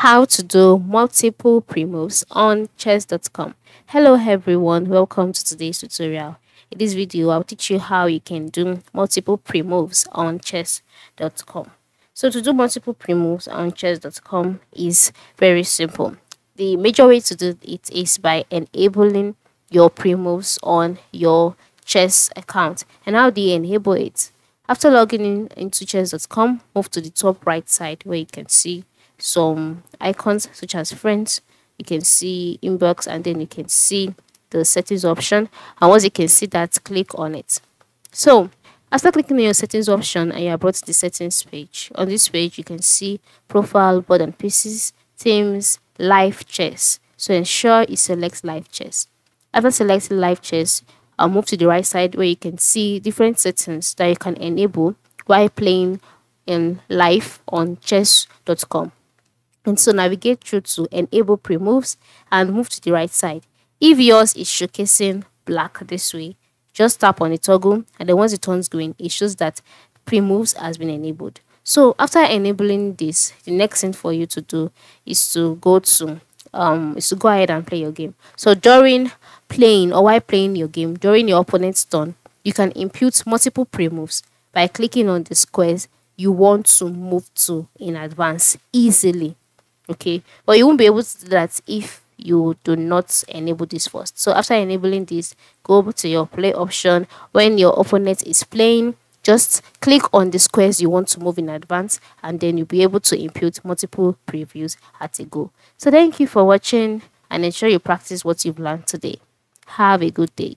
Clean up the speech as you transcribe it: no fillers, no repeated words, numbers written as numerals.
How to do multiple pre-moves on chess.com. Hello everyone, welcome to today's tutorial. In this video, I'll teach you how you can do multiple pre-moves on chess.com. So to do multiple pre-moves on chess.com is very simple. The major way to do it is by enabling your pre-moves on your chess account. And how do you enable it? After logging in into chess.com, move to the top right side where you can see some icons such as friends. You can see inbox, and then you can see the settings option. And once you can see that, click on it. So after clicking on your settings option and you are brought to the settings page, on this page you can see profile, board and pieces, themes, live chess. So ensure you select live chess. After selecting live chess, I'll move to the right side where you can see different settings that you can enable while playing in live on chess.com. And so navigate through to enable pre-moves and move to the right side. If yours is showcasing black this way, just tap on the toggle, and then once it turns green, it shows that pre-moves has been enabled. So after enabling this, the next thing for you to do is to go ahead and play your game. So during playing or while playing your game, during your opponent's turn, you can impute multiple pre-moves by clicking on the squares you want to move to in advance easily. Okay, but you won't be able to do that if you do not enable this first. So after enabling this, go to your play option. When your opponent is playing, just click on the squares you want to move in advance, and then you'll be able to impute multiple previews at a go. So thank you for watching, and ensure you practice what you've learned today. Have a good day.